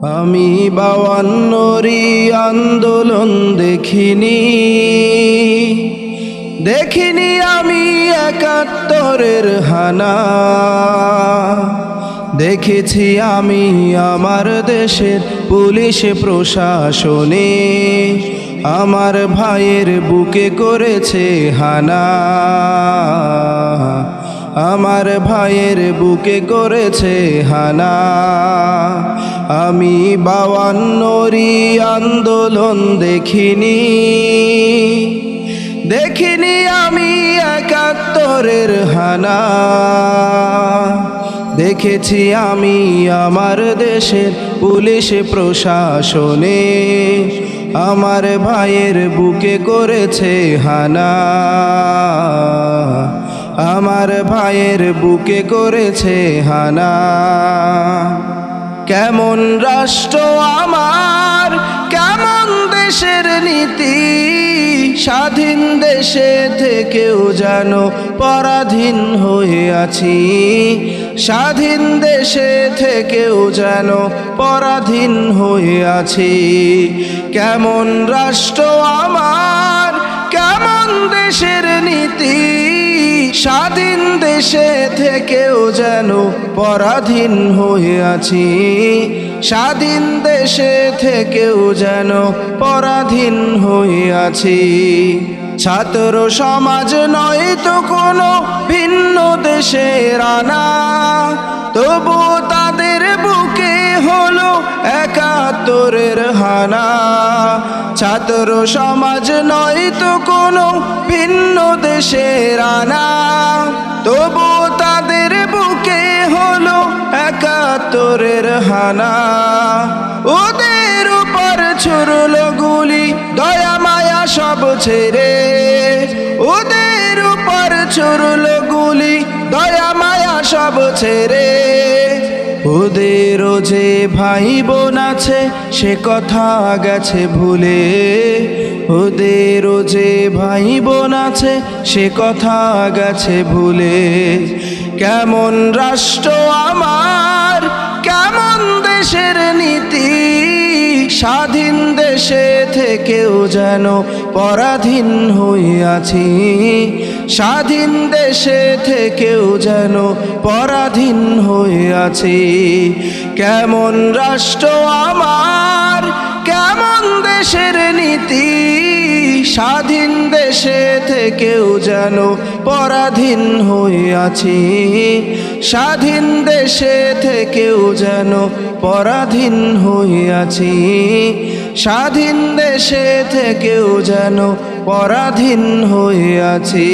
আমি 52রি আন্দোলন দেখিনি আমি 71-এর হানা। দেখেছি আমি আমার দেশের পুলিশ প্রশাসনে আমার ভাইয়ের বুকে করেছে হানা, আমার ভাইয়ের বুকে করেছে হানা। আমি 52রি আন্দোলন দেখিনি আমি 71-এর হানা। দেখেছি আমি আমার দেশের পুলিশ প্রশাসনে আমার ভাইয়ের বুকে করেছে হানা, আমার ভাইয়ের বুকে করেছে হানা। কেমন রাষ্ট্র আমার, কেমন দেশের নীতি, স্বাধীন দেশে থেকেও যেন পরাধীন হয়ে আছি, স্বাধীন দেশে থেকেও যেন পরাধীন হয়ে আছি। কেমন রাষ্ট্র আমার, কেমন দেশের নীতি, স্বাধীন দেশে থেকেও যেন পরাধীন হয়ে আছি, স্বাধীন দেশে থেকেও যেন পরাধীন হয়ে আছি। ছাত্র সমাজ নয় তো কোনো ভিন্ন দেশের আনা, তবু তাদের বুকে হলো 71-এর হানা। ছাত্র সমাজ নয় তো কোনো ভিন্ন দেশের আনা, তবু তাদের বুকে হলো 71-এর হানা। ওদের উপর ছুড়লো গুলি দয়া মায়া সব ছেড়ে, ওদের উপর ছুড়লো গুলি দয়া মায়া সব ছেড়ে। ওদেরও যে ভাই বোন আছে সে কথা গেছে ভুলে, ওদেরও যে ভাই বোন আছে সে কথা গেছে ভুলে। কেমন রাষ্ট্র আমার, কেমন দেশের নীতি, স্বাধীন দেশে থেকেও যেন পরাধীন হয়ে আছি, স্বাধীন দেশে থেকেও যেন পরাধীন হয়ে আছি। কেমন রাষ্ট্র আমার, কেমন দেশের নীতি, স্বাধীন দেশে থেকেও যেন পরাধীন হয়ে আছি, স্বাধীন দেশে থেকেও যেন পরাধীন হয়ে আছি, স্বাধীন দেশে থেকেও যেন পরাধীন হয়ে আছি।